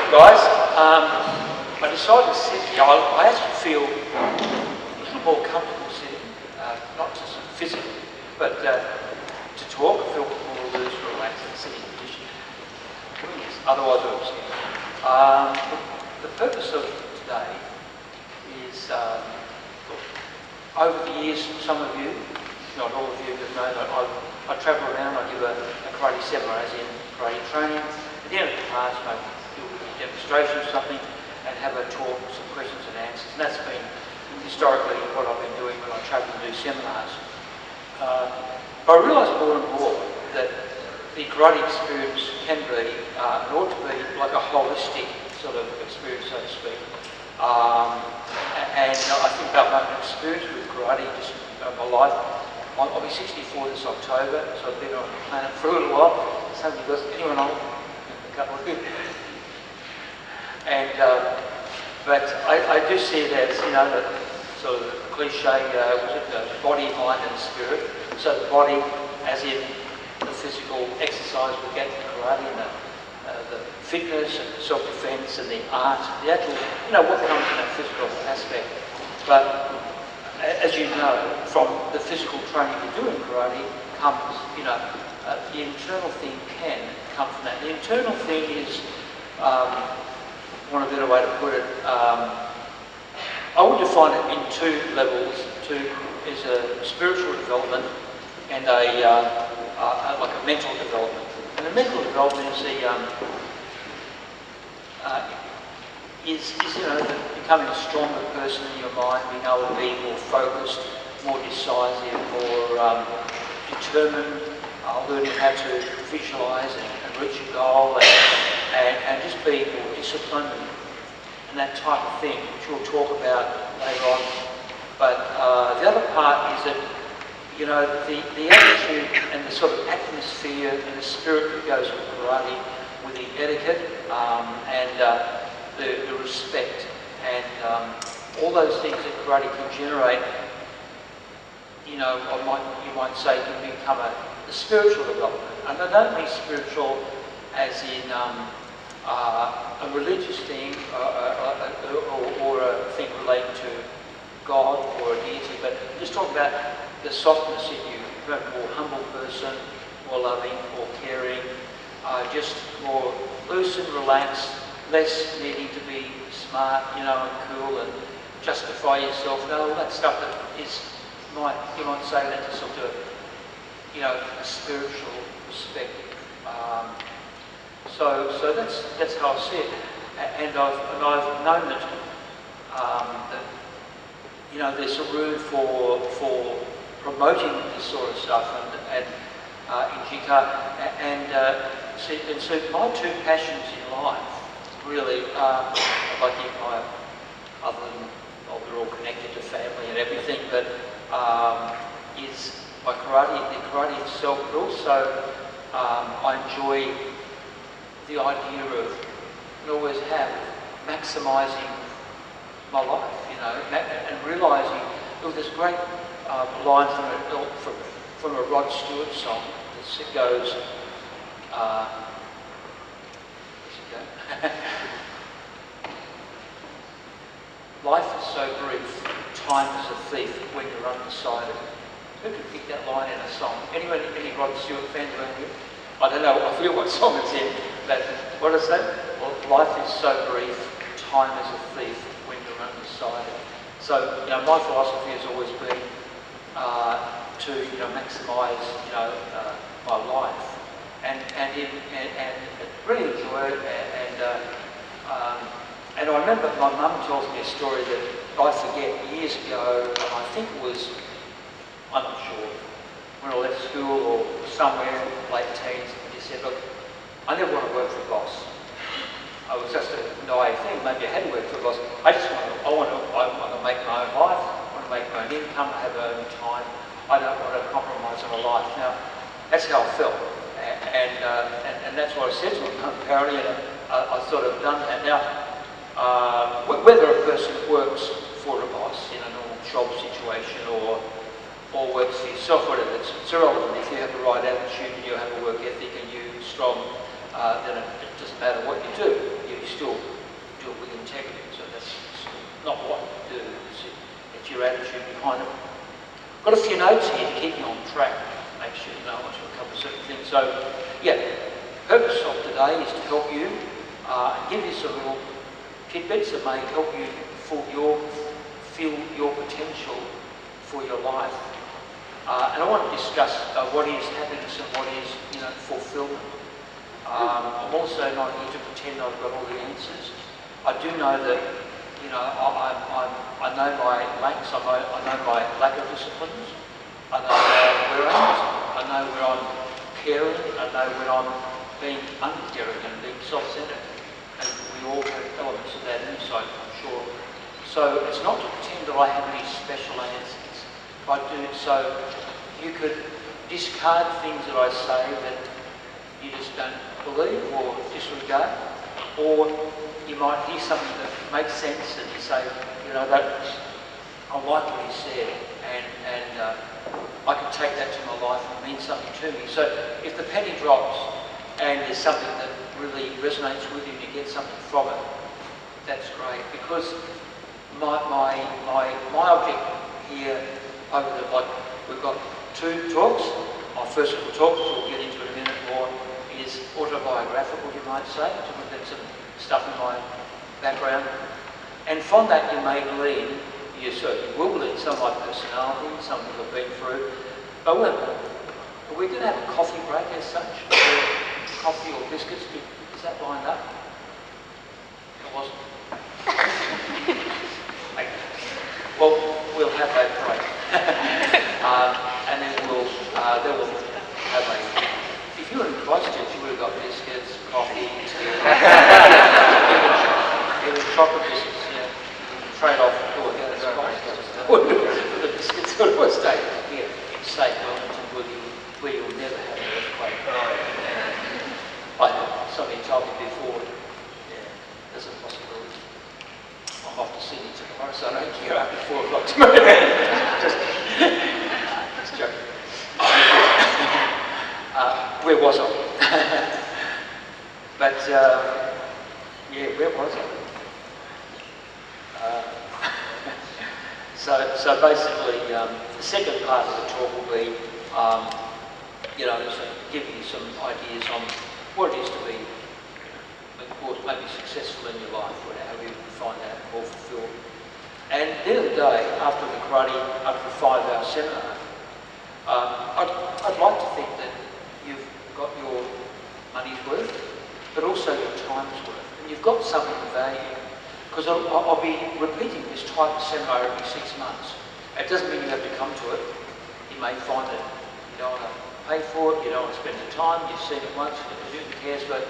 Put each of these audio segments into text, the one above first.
Guys, I decided to sit here. I actually feel a little more comfortable sitting, not just physically, but to talk. I feel more loose, relaxed, and sitting position. Otherwise, I would sit. The purpose of today is, over the years, some of you, not all of you, have known that I travel around. I give a karate seminar, as in karate training. At the end of the class, I do a demonstration of something and have a talk, some questions and answers. And that's been historically what I've been doing when I travel and do seminars. But I realise more and more that the karate experience can be, it ought to be like a holistic sort of experience, so to speak. And I think about my experience with karate, just my life. I'll be 64 this October, so I've been on the planet for a little while. Somebody goes, anyone old? A couple of you. And, but I do see it as, you know, the sort of cliche, body, mind and spirit. So the body, as in the physical exercise we get in karate, and the fitness and self-defense and the art, the actual, you know, what comes in that physical aspect. But as you know, from the physical training you do in karate comes, you know, the internal thing can come from that. The internal thing is, want a better way to put it, I would define it in two levels. Two is a spiritual development and like a mental development. And the mental development is the you know, becoming a stronger person in your mind, being able to be more focused, more decisive, more determined, learning how to visualise and reach a goal, and just being more disciplined and that type of thing, which we'll talk about later on. But the other part is that, you know, the attitude and the sort of atmosphere and the spirit that goes with karate, with the etiquette and the respect and all those things that karate can generate, you know, you might say can become a spiritual development. And I don't mean spiritual as in a religious thing or a thing relating to God or a deity, but just talk about the softness in you, a more humble person, more loving, more caring, just more loose and relaxed, less needing to be smart, you know, and cool and justify yourself, and all that stuff that is, you might say that's sort of, you know, a spiritual perspective. So that's how I see it, and I've known that that, you know, there's a room for promoting this sort of stuff and in Jika, and so my two passions in life really like my, other than, well, we're all connected to family and everything, but is my karate, the karate itself, but also I enjoy the idea of, and always have, maximising my life, you know, and realising, look, there's a great line from a Rod Stewart song that goes, life is so brief, time is a thief when you're undecided. Who could pick that line in a song? Any Rod Stewart fans around here? I don't know, I forget what song it's in, but what is that? Well, life is so brief, time is a thief when you're undecided. So, you know, my philosophy has always been to, you know, maximise, you know, my life, and really enjoy it, and I remember my mum tells me a story that I forget years ago, and I think it was, I'm not sure, when I left school or somewhere, late teens, and she said, look, I never want to work for a boss. I was just a naive thing, maybe I had to work for a boss. I want to make my own life, I want to make my own income, I have my own time. I don't want to compromise on my life. Now, that's how I felt. And that's what I said to my mum, apparently, and I sort of done that. Now, whether a person works for a boss in a normal job situation or works for yourself, whatever, it's irrelevant. If you have the right attitude and you have a work ethic and you're strong, then it doesn't matter what you do. You still do it with integrity. So that's not what you do, it's your attitude behind it. Got a few notes here to keep you on track, make sure you know I want to cover certain things. So, yeah, purpose of today is to help you and give you some little tidbits that may help you feel your potential for your life. And I want to discuss what is happiness and what is, fulfillment. I'm also not here to pretend I've got all the answers. I do know that, I know my lacks, I know my lack of disciplines, I know where I know where I'm caring, I know when I'm being uncaring and being self-centered. And we all have elements of that inside, I'm sure. So it's not to pretend that I have any special answers. I do, so you could discard things that I say that you just don't believe or disregard, or you might hear something that makes sense and you say, that I like what he said, and I can take that to my life and it means something to me. So if the penny drops and there's something that really resonates with you and you get something from it, that's great, because my object here we've got two talks. My first little talk, which we'll get into in a minute more, is autobiographical, you might say, to look at some stuff in my background. And from that you may glean, you will glean some of my personality, some things I've been through. But we're going to have a coffee break as such, coffee or biscuits. Is that lined up? It wasn't. Okay. Well, we'll have that break. And then we'll have if you were in Christchurch, you would have got biscuits, coffee, tea, even chocolate biscuits, trade off for the biscuits sort of stay here in safe Wellington where you'll never have an earthquake. Somebody told me before, there's a possibility. I'm off to Sydney tomorrow, so I don't care after 4 o'clock tomorrow. Just joking. Where was I? But, where was I? So basically, the second part of the talk will be, giving you some ideas on what it is to be, maybe successful in your life, however you find that more fulfilled. And the other day, after the karate, after the 5-hour seminar, I'd like to think that you've got your money's worth, but also your time's worth. And you've got something of value. Because I'll be repeating this type of seminar every 6 months. It doesn't mean you have to come to it. You may find that you don't want to pay for it, you don't want to spend the time, you've seen it once, who cares, but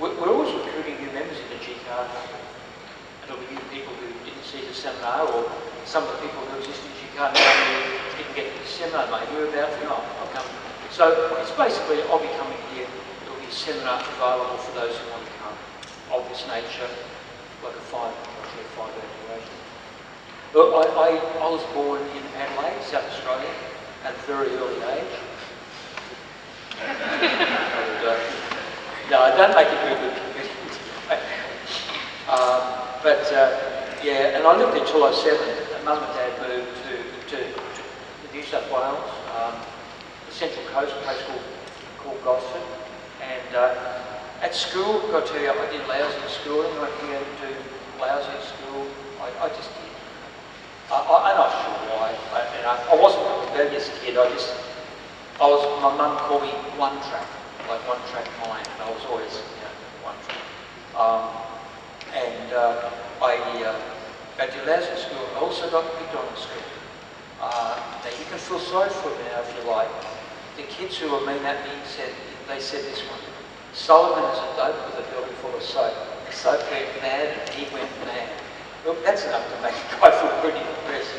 we're always recruiting new members in the GCAR. And it'll be new people who didn't see the seminar, or some of the people who exist in GCAR now who didn't get to the seminar, may hear about it, I'll come. So it's basically, I'll be coming here, there'll be seminars available for those who want to come, of this nature. Like a 5-hour duration. Look, I was born in Adelaide, South Australia, at a very early age. No, I don't make it very good. And I lived until I was 7. Mum and Dad moved to New South Wales, the Central Coast, a place called Gosford, and at school, I've got to tell you, I did lousy at school. I went here to lousy at school. I just did. I'm not sure why. I wasn't a rebellious kid. My mum called me one track mind, and I was always, one track. I did lousy at school. I also got picked on at school. Now you can feel sorry for me now if you like. The kids who were mean at me said this one. Sullivan is a dope with a belly full of soap. The soap went mad and he went mad. Look, that's enough to make a guy feel pretty depressed.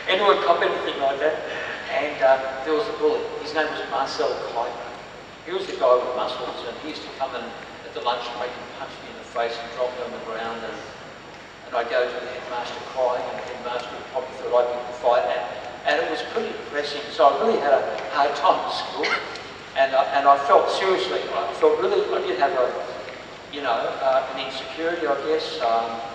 Anyone cop anything like that? And there was a bully. His name was Marcel Kleitner. He was the guy with muscles, and he used to come in at the lunch break and punch me in the face and drop me on the ground. And I'd go to the headmaster crying, and the headmaster probably thought I'd pick the fight. And it was pretty depressing. So I really had a hard time at school. And I felt seriously, I did have a you know, an insecurity, I guess.